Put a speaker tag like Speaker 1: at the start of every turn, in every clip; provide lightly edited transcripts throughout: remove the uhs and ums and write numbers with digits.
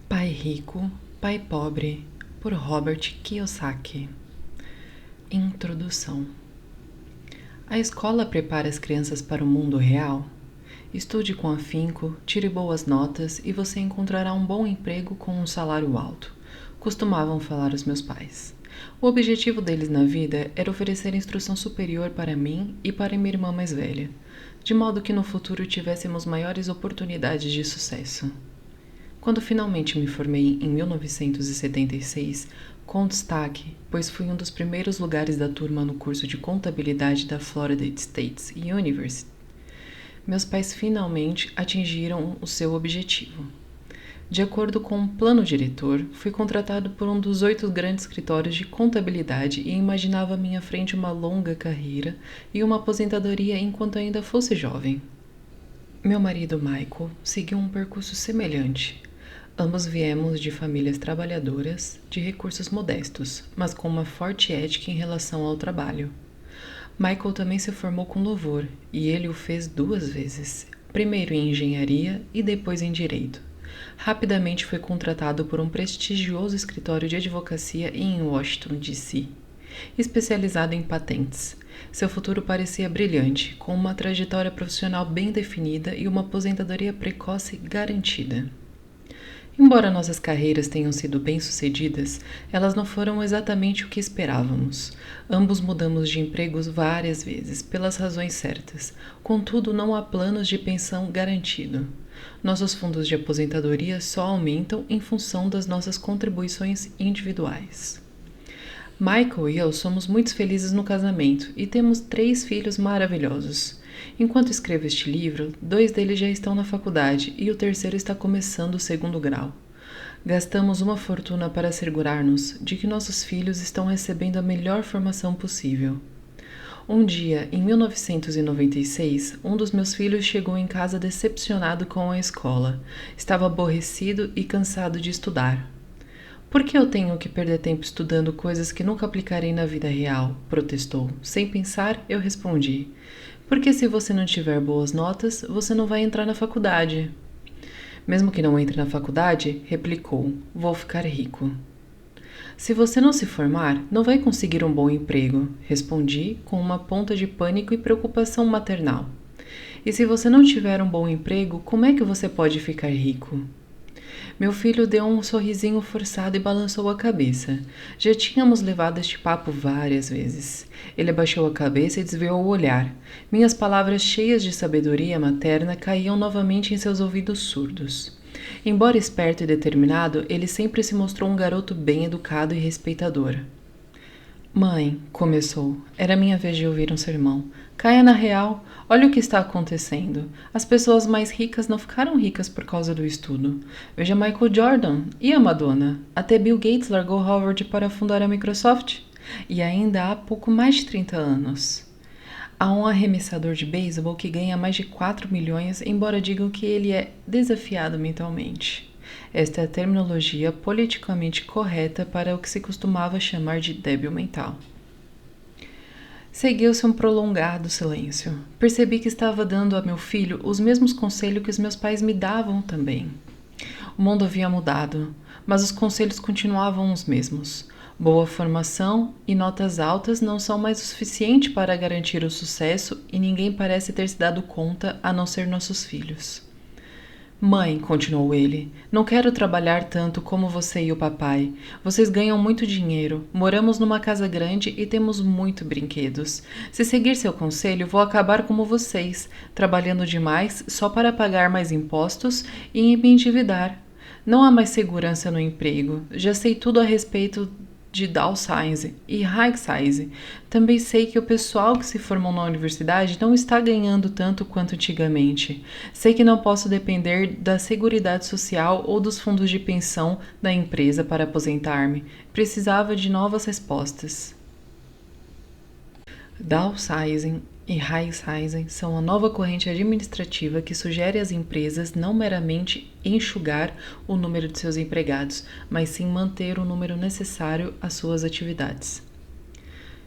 Speaker 1: Pai Rico, Pai Pobre, por Robert Kiyosaki. Introdução. A escola prepara as crianças para o mundo real? Estude com afinco, tire boas notas e você encontrará um bom emprego com um salário alto, costumavam falar os meus pais. O objetivo deles na vida era oferecer instrução superior para mim e para minha irmã mais velha, de modo que no futuro tivéssemos maiores oportunidades de sucesso. Quando finalmente me formei em 1976, com destaque, pois fui um dos primeiros lugares da turma no curso de contabilidade da Florida State University, meus pais finalmente atingiram o seu objetivo. De acordo com o plano diretor, fui contratado por um dos 8 grandes escritórios de contabilidade e imaginava à minha frente uma longa carreira e uma aposentadoria enquanto ainda fosse jovem. Meu marido Michael seguiu um percurso semelhante. Ambos viemos de famílias trabalhadoras, de recursos modestos, mas com uma forte ética em relação ao trabalho. Michael também se formou com louvor, e ele o fez 2 vezes, primeiro em engenharia e depois em direito. Rapidamente foi contratado por um prestigioso escritório de advocacia em Washington, D.C., especializado em patentes. Seu futuro parecia brilhante, com uma trajetória profissional bem definida e uma aposentadoria precoce garantida. Embora nossas carreiras tenham sido bem-sucedidas, elas não foram exatamente o que esperávamos. Ambos mudamos de empregos várias vezes, pelas razões certas. Contudo, não há planos de pensão garantido. Nossos fundos de aposentadoria só aumentam em função das nossas contribuições individuais. Michael e eu somos muito felizes no casamento e temos 3 filhos maravilhosos. Enquanto escrevo este livro, 2 deles já estão na faculdade e o terceiro está começando o 2º grau. Gastamos uma fortuna para assegurar-nos de que nossos filhos estão recebendo a melhor formação possível. Um dia, em 1996, um dos meus filhos chegou em casa decepcionado com a escola. Estava aborrecido e cansado de estudar. Por que eu tenho que perder tempo estudando coisas que nunca aplicarei na vida real? Protestou. Sem pensar, eu respondi. Porque se você não tiver boas notas, você não vai entrar na faculdade. Mesmo que não entre na faculdade, replicou, vou ficar rico. Se você não se formar, não vai conseguir um bom emprego, respondi com uma ponta de pânico e preocupação maternal. E se você não tiver um bom emprego, como é que você pode ficar rico? Meu filho deu um sorrisinho forçado e balançou a cabeça. Já tínhamos levado este papo várias vezes. Ele abaixou a cabeça e desviou o olhar. Minhas palavras cheias de sabedoria materna caíam novamente em seus ouvidos surdos. Embora esperto e determinado, ele sempre se mostrou um garoto bem educado e respeitador. Mãe, começou, era minha vez de ouvir um sermão. Caia na real, olha o que está acontecendo. As pessoas mais ricas não ficaram ricas por causa do estudo. Veja Michael Jordan e a Madonna. Até Bill Gates largou Harvard para fundar a Microsoft. E ainda há pouco mais de 30 anos. Há um arremessador de beisebol que ganha mais de 4 milhões, embora digam que ele é desafiado mentalmente. Esta é a terminologia politicamente correta para o que se costumava chamar de débil mental. Seguiu-se um prolongado silêncio. Percebi que estava dando a meu filho os mesmos conselhos que os meus pais me davam também. O mundo havia mudado, mas os conselhos continuavam os mesmos. Boa formação e notas altas não são mais o suficiente para garantir o sucesso e ninguém parece ter se dado conta a não ser nossos filhos. Mãe, continuou ele, não quero trabalhar tanto como você e o papai. Vocês ganham muito dinheiro, moramos numa casa grande e temos muitos brinquedos. Se seguir seu conselho, vou acabar como vocês, trabalhando demais só para pagar mais impostos e me endividar. Não há mais segurança no emprego. Já sei tudo a respeito de downsize e high-size. Também sei que o pessoal que se formou na universidade não está ganhando tanto quanto antigamente. Sei que não posso depender da Seguridade Social ou dos fundos de pensão da empresa para aposentar-me. Precisava de novas respostas. Downsizing e high-sizing são a nova corrente administrativa que sugere às empresas não meramente enxugar o número de seus empregados, mas sim manter o número necessário às suas atividades.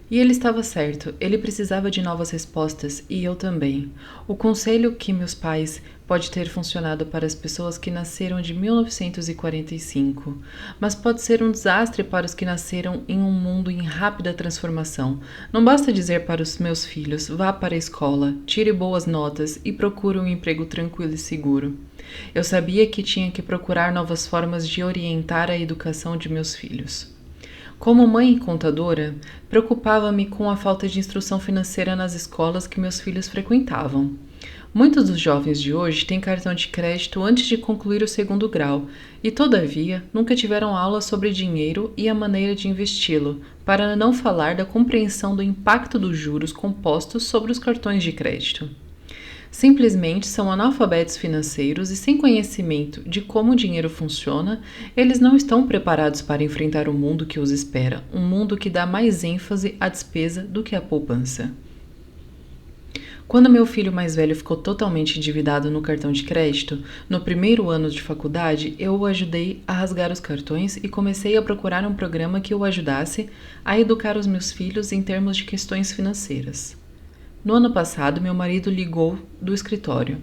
Speaker 1: E ele estava certo, ele precisava de novas respostas e eu também. O conselho que meus pais pode ter funcionado para as pessoas que nasceram de 1945, mas pode ser um desastre para os que nasceram em um mundo em rápida transformação. Não basta dizer para os meus filhos: vá para a escola, tire boas notas e procure um emprego tranquilo e seguro. Eu sabia que tinha que procurar novas formas de orientar a educação de meus filhos. Como mãe e contadora, preocupava-me com a falta de instrução financeira nas escolas que meus filhos frequentavam. Muitos dos jovens de hoje têm cartão de crédito antes de concluir o segundo grau e, todavia, nunca tiveram aula sobre dinheiro e a maneira de investi-lo, para não falar da compreensão do impacto dos juros compostos sobre os cartões de crédito. Simplesmente são analfabetos financeiros e sem conhecimento de como o dinheiro funciona, eles não estão preparados para enfrentar o mundo que os espera, um mundo que dá mais ênfase à despesa do que à poupança. Quando meu filho mais velho ficou totalmente endividado no cartão de crédito, no primeiro ano de faculdade, eu o ajudei a rasgar os cartões e comecei a procurar um programa que o ajudasse a educar os meus filhos em termos de questões financeiras. No ano passado, meu marido ligou do escritório.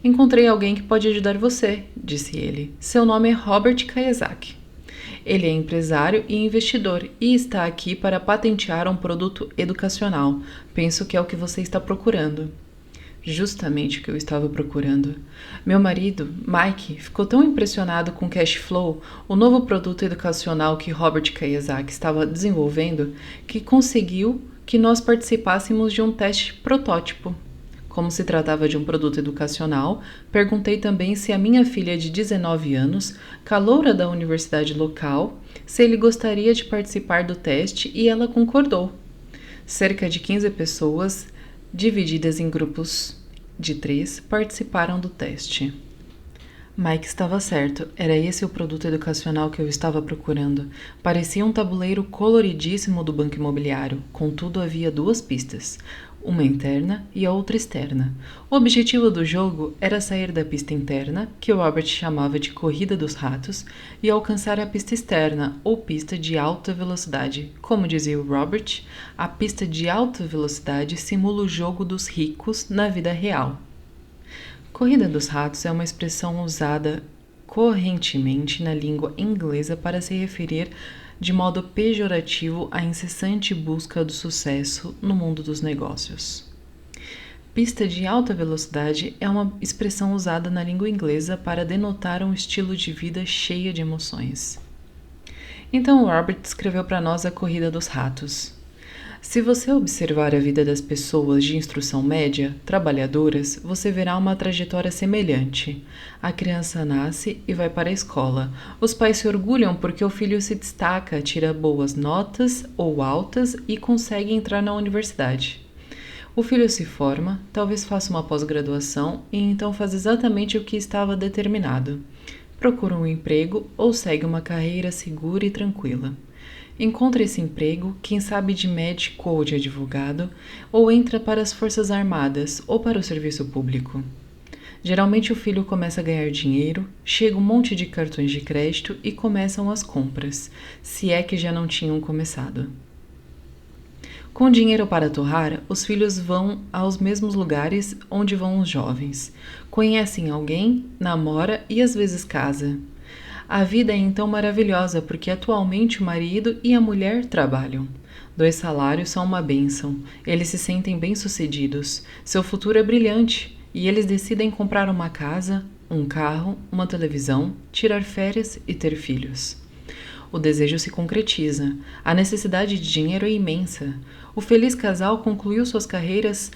Speaker 1: Encontrei alguém que pode ajudar você, disse ele. Seu nome é Robert Kiyosaki. Ele é empresário e investidor e está aqui para patentear um produto educacional. Penso que é o que você está procurando. Justamente o que eu estava procurando. Meu marido, Mike, ficou tão impressionado com Cash Flow, o novo produto educacional que Robert Kiyosaki estava desenvolvendo, que conseguiu que nós participássemos de um teste protótipo. Como se tratava de um produto educacional, perguntei também se a minha filha de 19 anos, caloura da universidade local, se ele gostaria de participar do teste e ela concordou. Cerca de 15 pessoas, divididas em grupos de 3, participaram do teste. Mike estava certo, era esse o produto educacional que eu estava procurando. Parecia um tabuleiro coloridíssimo do banco imobiliário, contudo havia 2 pistas, uma interna e a outra externa. O objetivo do jogo era sair da pista interna, que o Robert chamava de corrida dos ratos, e alcançar a pista externa, ou pista de alta velocidade. Como dizia o Robert, a pista de alta velocidade simula o jogo dos ricos na vida real. Corrida dos ratos é uma expressão usada correntemente na língua inglesa para se referir de modo pejorativo à incessante busca do sucesso no mundo dos negócios. Pista de alta velocidade é uma expressão usada na língua inglesa para denotar um estilo de vida cheio de emoções. Então Robert descreveu para nós a corrida dos ratos. Se você observar a vida das pessoas de instrução média, trabalhadoras, você verá uma trajetória semelhante. A criança nasce e vai para a escola. Os pais se orgulham porque o filho se destaca, tira boas notas ou altas e consegue entrar na universidade. O filho se forma, talvez faça uma pós-graduação e então faz exatamente o que estava determinado. Procura um emprego ou segue uma carreira segura e tranquila. Encontra esse emprego, quem sabe de médico ou de advogado, ou entra para as Forças Armadas ou para o serviço público. Geralmente o filho começa a ganhar dinheiro, chega um monte de cartões de crédito e começam as compras, se é que já não tinham começado. Com dinheiro para torrar, os filhos vão aos mesmos lugares onde vão os jovens. Conhecem alguém, namora e às vezes casa. A vida é então maravilhosa porque atualmente o marido e a mulher trabalham. 2 salários são uma bênção. Eles se sentem bem-sucedidos. Seu futuro é brilhante e eles decidem comprar uma casa, um carro, uma televisão, tirar férias e ter filhos. O desejo se concretiza. A necessidade de dinheiro é imensa. O feliz casal concluiu suas carreiras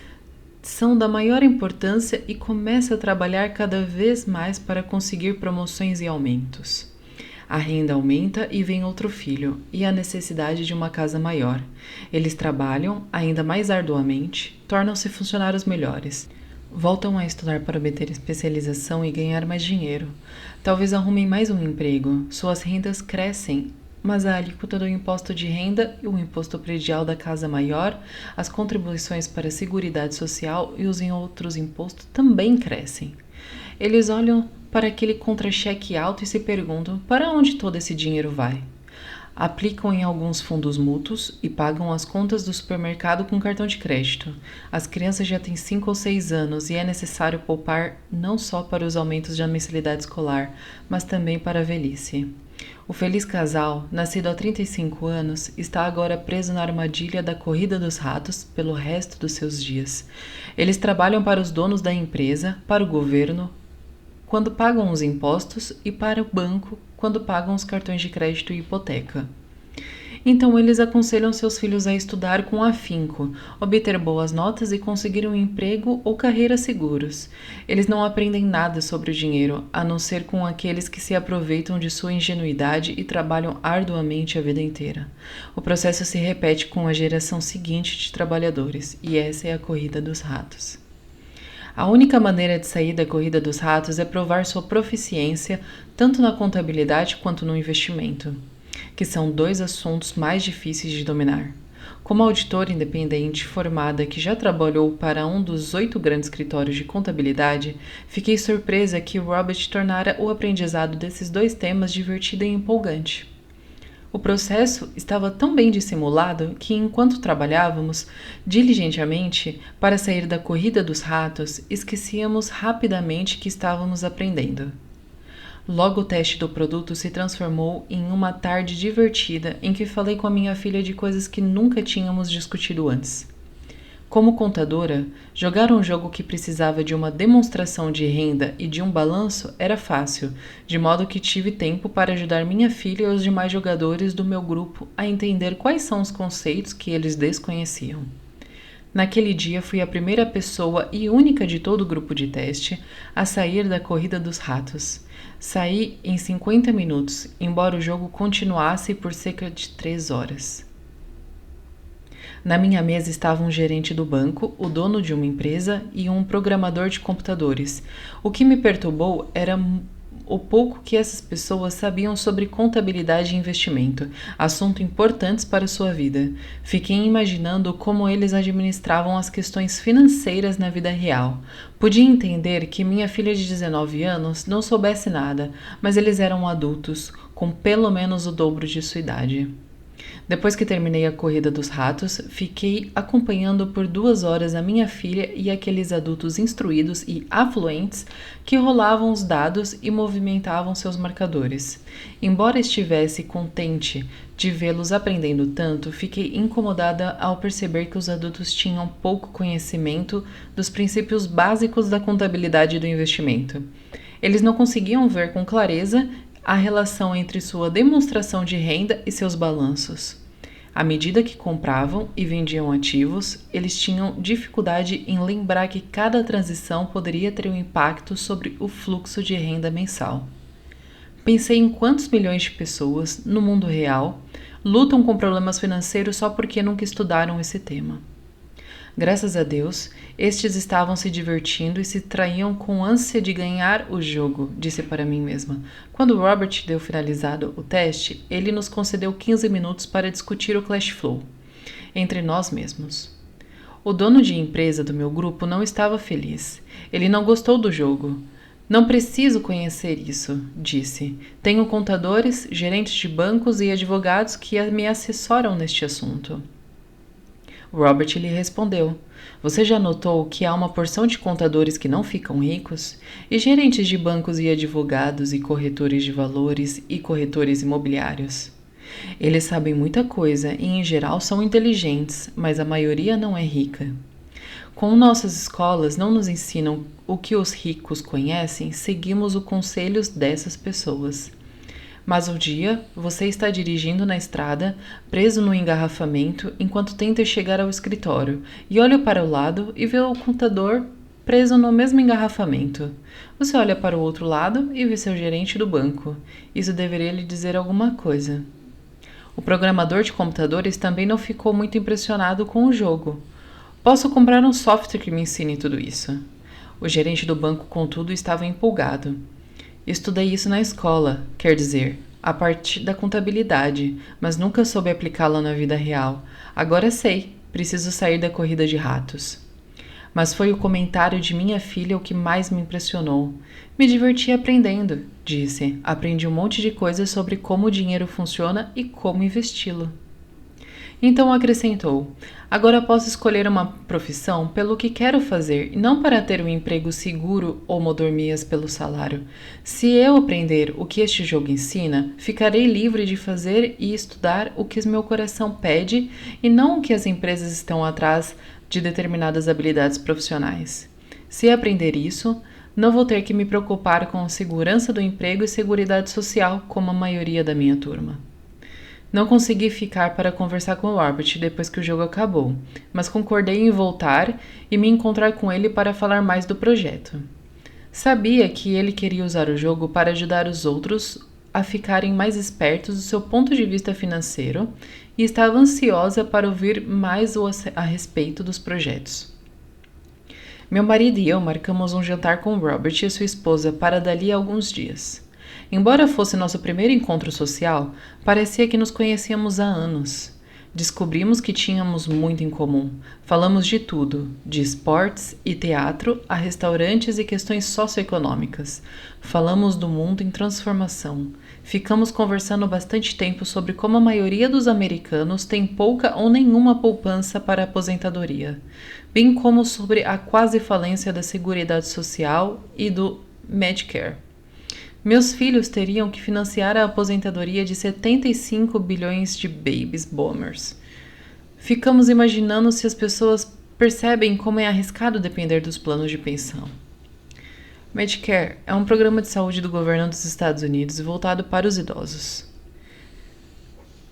Speaker 1: são da maior importância e começa a trabalhar cada vez mais para conseguir promoções e aumentos. A renda aumenta e vem outro filho, e a necessidade de uma casa maior. Eles trabalham ainda mais arduamente, tornam-se funcionários melhores. Voltam a estudar para obter especialização e ganhar mais dinheiro. Talvez arrumem mais um emprego, suas rendas crescem, mas a alíquota do imposto de renda e o imposto predial da casa maior, as contribuições para a Seguridade Social e os outros impostos também crescem. Eles olham para aquele contra-cheque alto e se perguntam: para onde todo esse dinheiro vai? Aplicam em alguns fundos mútuos e pagam as contas do supermercado com cartão de crédito. As crianças já têm 5 ou 6 anos e é necessário poupar não só para os aumentos da mensalidade escolar, mas também para a velhice. O feliz casal, nascido há 35 anos, está agora preso na armadilha da corrida dos ratos pelo resto dos seus dias. Eles trabalham para os donos da empresa, para o governo, quando pagam os impostos, e para o banco, quando pagam os cartões de crédito e hipoteca. Então eles aconselham seus filhos a estudar com afinco, obter boas notas e conseguir um emprego ou carreira seguros. Eles não aprendem nada sobre o dinheiro, a não ser com aqueles que se aproveitam de sua ingenuidade e trabalham arduamente a vida inteira. O processo se repete com a geração seguinte de trabalhadores, e essa é a corrida dos ratos. A única maneira de sair da corrida dos ratos é provar sua proficiência tanto na contabilidade quanto no investimento, que são 2 assuntos mais difíceis de dominar. Como auditora independente formada que já trabalhou para um dos 8 grandes escritórios de contabilidade, fiquei surpresa que Robert tornara o aprendizado desses 2 temas divertido e empolgante. O processo estava tão bem dissimulado que, enquanto trabalhávamos diligentemente para sair da corrida dos ratos, esquecíamos rapidamente que estávamos aprendendo. Logo o teste do produto se transformou em uma tarde divertida em que falei com a minha filha de coisas que nunca tínhamos discutido antes. Como contadora, jogar um jogo que precisava de uma demonstração de renda e de um balanço era fácil, de modo que tive tempo para ajudar minha filha e os demais jogadores do meu grupo a entender quais são os conceitos que eles desconheciam. Naquele dia fui a primeira pessoa e única de todo o grupo de teste a sair da corrida dos ratos. Saí em 50 minutos, embora o jogo continuasse por cerca de 3 horas. Na minha mesa estava um gerente do banco, o dono de uma empresa e um programador de computadores. O que me perturbou era o pouco que essas pessoas sabiam sobre contabilidade e investimento, assunto importantes para sua vida. Fiquei imaginando como eles administravam as questões financeiras na vida real. Podia entender que minha filha de 19 anos não soubesse nada, mas eles eram adultos, com pelo menos o dobro de sua idade. Depois que terminei a corrida dos ratos, fiquei acompanhando por 2 horas a minha filha e aqueles adultos instruídos e afluentes que rolavam os dados e movimentavam seus marcadores. Embora estivesse contente de vê-los aprendendo tanto, fiquei incomodada ao perceber que os adultos tinham pouco conhecimento dos princípios básicos da contabilidade e do investimento. Eles não conseguiam ver com clareza a relação entre sua demonstração de renda e seus balanços. À medida que compravam e vendiam ativos, eles tinham dificuldade em lembrar que cada transição poderia ter um impacto sobre o fluxo de renda mensal. Pensei em quantos milhões de pessoas, no mundo real, lutam com problemas financeiros só porque nunca estudaram esse tema. Graças a Deus, estes estavam se divertindo e se traíam com ânsia de ganhar o jogo, disse para mim mesma. Quando Robert deu finalizado o teste, ele nos concedeu 15 minutos para discutir o cash flow entre nós mesmos. O dono de empresa do meu grupo não estava feliz. Ele não gostou do jogo. Não preciso conhecer isso, disse. Tenho contadores, gerentes de bancos e advogados que me assessoram neste assunto. Robert lhe respondeu: Você já notou que há uma porção de contadores que não ficam ricos? E gerentes de bancos e advogados e corretores de valores e corretores imobiliários? Eles sabem muita coisa e, em geral, são inteligentes, mas a maioria não é rica. Como nossas escolas não nos ensinam o que os ricos conhecem, seguimos os conselhos dessas pessoas. Mas um dia, você está dirigindo na estrada, preso no engarrafamento, enquanto tenta chegar ao escritório, e olha para o lado e vê o contador preso no mesmo engarrafamento. Você olha para o outro lado e vê seu gerente do banco. Isso deveria lhe dizer alguma coisa. O programador de computadores também não ficou muito impressionado com o jogo. Posso comprar um software que me ensine tudo isso. O gerente do banco, contudo, estava empolgado. Estudei isso na escola, quer dizer, a parte da contabilidade, mas nunca soube aplicá-la na vida real. Agora sei, preciso sair da corrida de ratos. mas foi o comentário de minha filha o que mais me impressionou. Me diverti aprendendo, disse. Aprendi um monte de coisas sobre como o dinheiro funciona e como investi-lo. Então acrescentou: agora posso escolher uma profissão pelo que quero fazer e não para ter um emprego seguro ou mordomias pelo salário. Se eu aprender o que este jogo ensina, ficarei livre de fazer e estudar o que meu coração pede e não o que as empresas estão atrás de determinadas habilidades profissionais. Se aprender isso, não vou ter que me preocupar com a segurança do emprego e seguridade social como a maioria da minha turma. Não consegui ficar para conversar com o Robert depois que o jogo acabou, mas concordei em voltar e me encontrar com ele para falar mais do projeto. Sabia que ele queria usar o jogo para ajudar os outros a ficarem mais espertos do seu ponto de vista financeiro e estava ansiosa para ouvir mais a respeito dos projetos. Meu marido e eu marcamos um jantar com Robert e sua esposa para dali a alguns dias. Embora fosse nosso primeiro encontro social, parecia que nos conhecíamos há anos. Descobrimos que tínhamos muito em comum. Falamos de tudo, de esportes e teatro a restaurantes e questões socioeconômicas. Falamos do mundo em transformação. Ficamos conversando bastante tempo sobre como a maioria dos americanos tem pouca ou nenhuma poupança para a aposentadoria, bem como sobre a quase falência da Seguridade Social e do Medicare. Meus filhos teriam que financiar a aposentadoria de 75 bilhões de baby boomers. Ficamos imaginando se as pessoas percebem como é arriscado depender dos planos de pensão. Medicare é um programa de saúde do governo dos Estados Unidos voltado para os idosos.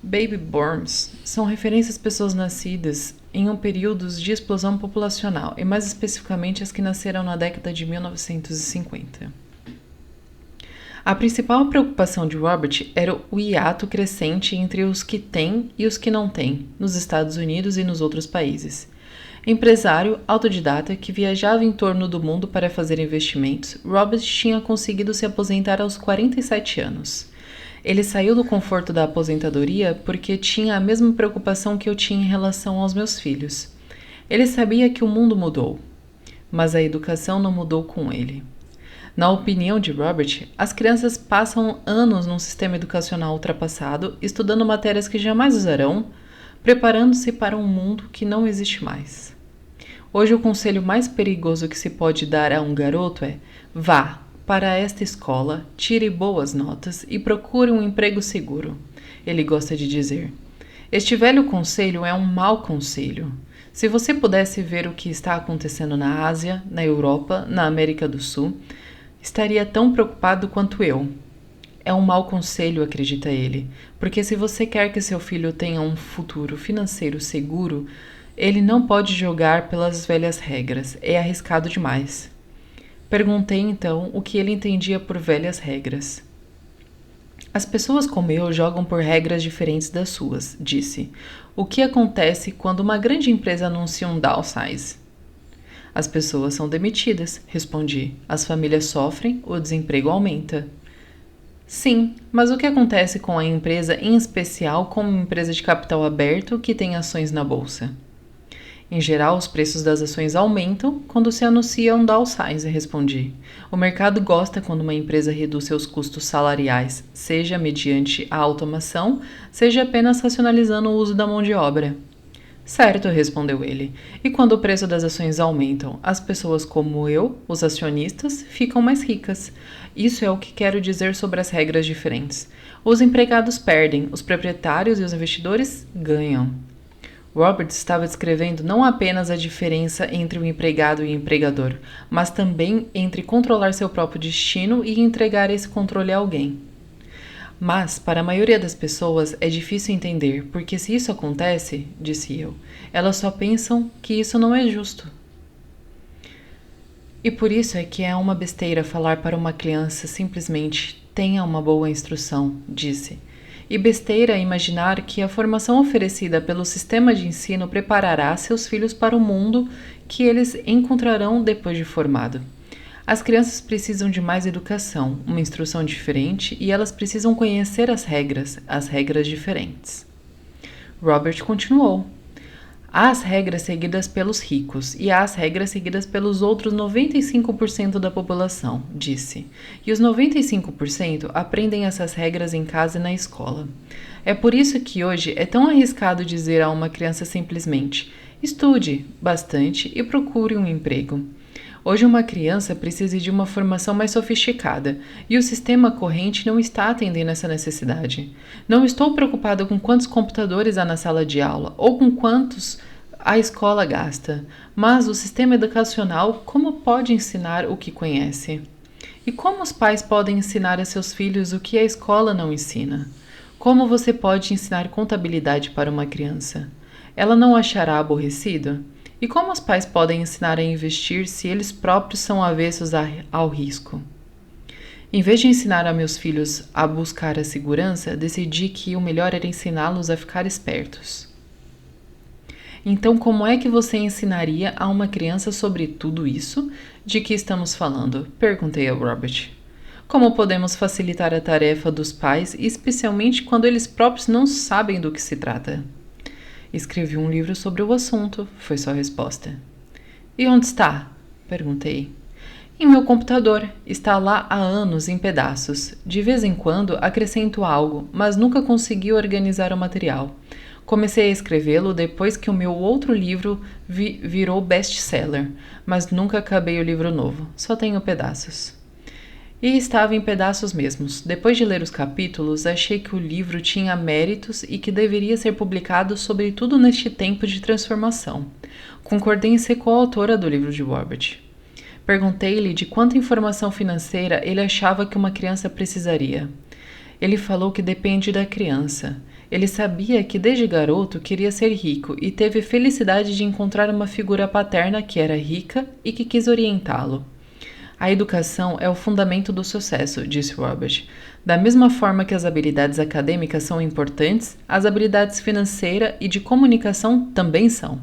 Speaker 1: Baby boomers são referências às pessoas nascidas em um período de explosão populacional, e mais especificamente as que nasceram na década de 1950. A principal preocupação de Robert era o hiato crescente entre os que têm e os que não têm, nos Estados Unidos e nos outros países. Empresário autodidata que viajava em torno do mundo para fazer investimentos, Robert tinha conseguido se aposentar aos 47 anos. Ele saiu do conforto da aposentadoria porque tinha a mesma preocupação que eu tinha em relação aos meus filhos. Ele sabia que o mundo mudou, mas a educação não mudou com ele. Na opinião de Robert, as crianças passam anos num sistema educacional ultrapassado, estudando matérias que jamais usarão, preparando-se para um mundo que não existe mais. Hoje o conselho mais perigoso que se pode dar a um garoto é: vá para esta escola, tire boas notas e procure um emprego seguro. Ele gosta de dizer. Este velho conselho é um mau conselho. Se você pudesse ver o que está acontecendo na Ásia, na Europa, na América do Sul, estaria tão preocupado quanto eu. É um mau conselho, acredita ele, porque se você quer que seu filho tenha um futuro financeiro seguro, ele não pode jogar pelas velhas regras, é arriscado demais. Perguntei então o que ele entendia por velhas regras. As pessoas como eu jogam por regras diferentes das suas, disse. O que acontece quando uma grande empresa anuncia um downsize? As pessoas são demitidas, respondi. As famílias sofrem, o desemprego aumenta. Sim, mas o que acontece com a empresa, em especial com uma empresa de capital aberto que tem ações na bolsa? Em geral, os preços das ações aumentam quando se anuncia um downsize, respondi. O mercado gosta quando uma empresa reduz seus custos salariais, seja mediante a automação, seja apenas racionalizando o uso da mão de obra. Certo, respondeu ele. E quando o preço das ações aumentam, as pessoas como eu, os acionistas, ficam mais ricas. Isso é o que quero dizer sobre as regras diferentes. Os empregados perdem, os proprietários e os investidores ganham. Robert estava descrevendo não apenas a diferença entre o empregado e o empregador, mas também entre controlar seu próprio destino e entregar esse controle a alguém. Mas, para a maioria das pessoas, é difícil entender, porque se isso acontece, disse eu, elas só pensam que isso não é justo. E por isso é que é uma besteira falar para uma criança simplesmente tenha uma boa instrução, disse. E besteira é imaginar que a formação oferecida pelo sistema de ensino preparará seus filhos para o mundo que eles encontrarão depois de formado. As crianças precisam de mais educação, uma instrução diferente e elas precisam conhecer as regras diferentes. Robert continuou. Há as regras seguidas pelos ricos e há as regras seguidas pelos outros 95% da população, disse. E os 95% aprendem essas regras em casa e na escola. É por isso que hoje é tão arriscado dizer a uma criança simplesmente: estude bastante e procure um emprego. Hoje uma criança precisa de uma formação mais sofisticada e o sistema corrente não está atendendo essa necessidade. Não estou preocupada com quantos computadores há na sala de aula ou com quantos a escola gasta, mas o sistema educacional como pode ensinar o que conhece? E como os pais podem ensinar a seus filhos o que a escola não ensina? Como você pode ensinar contabilidade para uma criança? Ela não achará aborrecido? E como os pais podem ensinar a investir se eles próprios são avessos ao risco? Em vez de ensinar a meus filhos a buscar a segurança, decidi que o melhor era ensiná-los a ficar espertos. Então, como é que você ensinaria a uma criança sobre tudo isso de que estamos falando? Perguntei a Robert. Como podemos facilitar a tarefa dos pais, especialmente quando eles próprios não sabem do que se trata? Escrevi um livro sobre o assunto, foi sua resposta. E onde está? Perguntei. Em meu computador. Está lá há anos em pedaços. De vez em quando acrescento algo, mas nunca consegui organizar o material. Comecei a escrevê-lo depois que o meu outro livro virou best-seller, mas nunca acabei o livro novo. Só tenho pedaços. E estava em pedaços mesmos. Depois de ler os capítulos, achei que o livro tinha méritos e que deveria ser publicado sobretudo neste tempo de transformação. Concordei em ser coautora do livro de Robert. Perguntei-lhe de quanta informação financeira ele achava que uma criança precisaria. Ele falou que depende da criança. Ele sabia que desde garoto queria ser rico e teve felicidade de encontrar uma figura paterna que era rica e que quis orientá-lo. A educação é o fundamento do sucesso, disse Robert. Da mesma forma que as habilidades acadêmicas são importantes, as habilidades financeiras e de comunicação também são.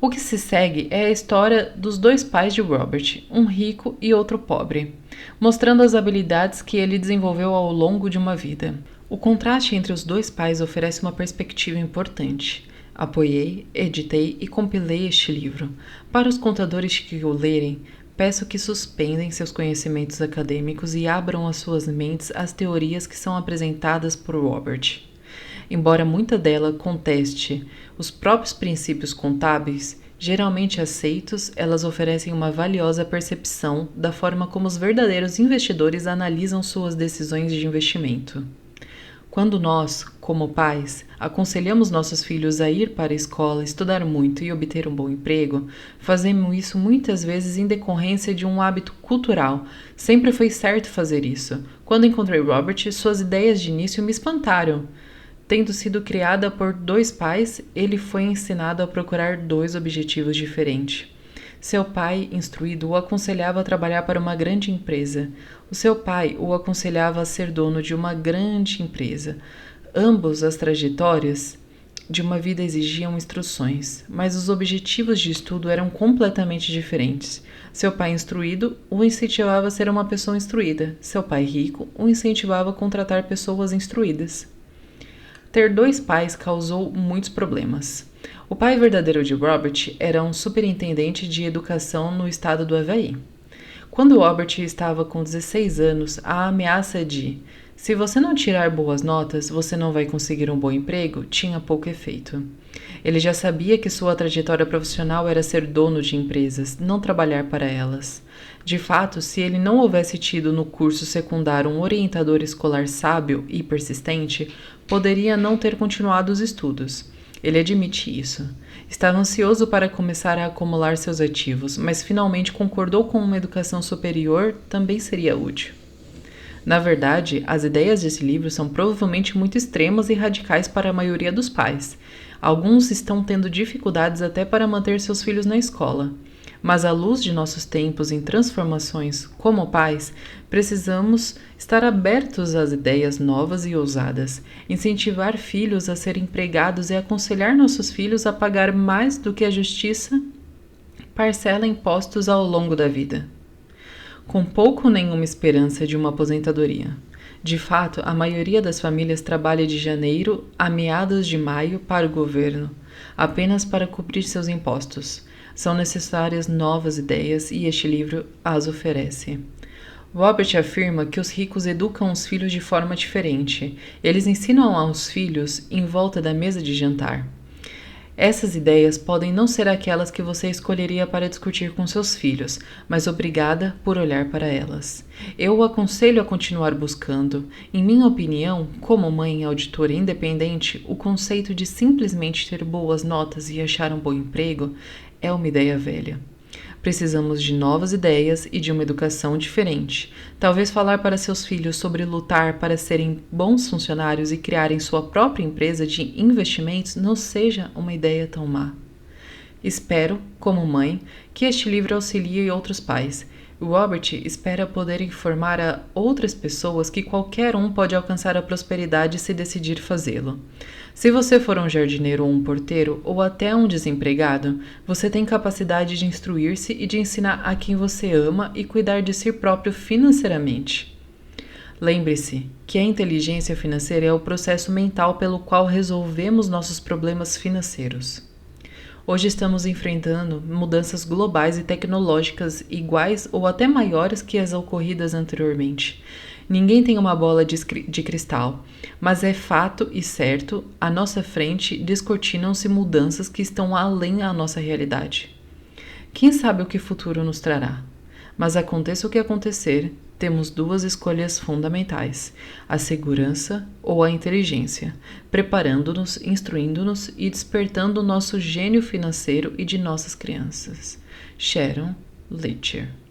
Speaker 1: O que se segue é a história dos dois pais de Robert, um rico e outro pobre, mostrando as habilidades que ele desenvolveu ao longo de uma vida. O contraste entre os dois pais oferece uma perspectiva importante. Apoiei, editei e compilei este livro. Para os contadores que o lerem, peço que suspendem seus conhecimentos acadêmicos e abram as suas mentes às teorias que são apresentadas por Robert. Embora muita dela conteste os próprios princípios contábeis, geralmente aceitos, elas oferecem uma valiosa percepção da forma como os verdadeiros investidores analisam suas decisões de investimento. Quando nós, como pais, aconselhamos nossos filhos a ir para a escola, estudar muito e obter um bom emprego, fazemos isso muitas vezes em decorrência de um hábito cultural. Sempre foi certo fazer isso. Quando encontrei Robert, suas ideias de início me espantaram. Tendo sido criada por dois pais, ele foi ensinado a procurar dois objetivos diferentes. Seu pai, instruído, o aconselhava a trabalhar para uma grande empresa. O seu pai o aconselhava a ser dono de uma grande empresa. Ambos as trajetórias de uma vida exigiam instruções, mas os objetivos de estudo eram completamente diferentes. Seu pai instruído o incentivava a ser uma pessoa instruída. Seu pai rico o incentivava a contratar pessoas instruídas. Ter dois pais causou muitos problemas. O pai verdadeiro de Robert era um superintendente de educação no estado do Havaí. Quando Robert estava com 16 anos, a ameaça de "se você não tirar boas notas, você não vai conseguir um bom emprego" tinha pouco efeito. Ele já sabia que sua trajetória profissional era ser dono de empresas, não trabalhar para elas. De fato, se ele não houvesse tido no curso secundário um orientador escolar sábio e persistente, poderia não ter continuado os estudos. Ele admite isso. Estava ansioso para começar a acumular seus ativos, mas finalmente concordou com uma educação superior também seria útil. Na verdade, as ideias desse livro são provavelmente muito extremas e radicais para a maioria dos pais. Alguns estão tendo dificuldades até para manter seus filhos na escola. Mas à luz de nossos tempos em transformações, como pais, precisamos estar abertos às ideias novas e ousadas, incentivar filhos a serem empregados e aconselhar nossos filhos a pagar mais do que a justiça parcela impostos ao longo da vida, com pouco ou nenhuma esperança de uma aposentadoria. De fato, a maioria das famílias trabalha de janeiro a meados de maio para o governo. apenas para cobrir seus impostos. São necessárias novas ideias e este livro as oferece. Robert afirma que os ricos educam os filhos de forma diferente. Eles ensinam aos filhos em volta da mesa de jantar. Essas ideias podem não ser aquelas que você escolheria para discutir com seus filhos, mas obrigada por olhar para elas. Eu o aconselho a continuar buscando. Em minha opinião, como mãe e auditora independente, o conceito de simplesmente ter boas notas e achar um bom emprego é uma ideia velha. Precisamos de novas ideias e de uma educação diferente. Talvez falar para seus filhos sobre lutar para serem bons funcionários e criarem sua própria empresa de investimentos não seja uma ideia tão má. Espero, como mãe, que este livro auxilie outros pais. Robert espera poder informar a outras pessoas que qualquer um pode alcançar a prosperidade se decidir fazê-lo. Se você for um jardineiro ou um porteiro, ou até um desempregado, você tem capacidade de instruir-se e de ensinar a quem você ama e cuidar de si próprio financeiramente. Lembre-se que a inteligência financeira é o processo mental pelo qual resolvemos nossos problemas financeiros. Hoje estamos enfrentando mudanças globais e tecnológicas iguais ou até maiores que as ocorridas anteriormente. Ninguém tem uma bola de cristal, mas é fato e certo, à nossa frente descortinam-se mudanças que estão além da nossa realidade. Quem sabe o que o futuro nos trará? Mas aconteça o que acontecer, temos duas escolhas fundamentais: a segurança ou a inteligência, preparando-nos, instruindo-nos e despertando o nosso gênio financeiro e de nossas crianças. Sharon Lechter.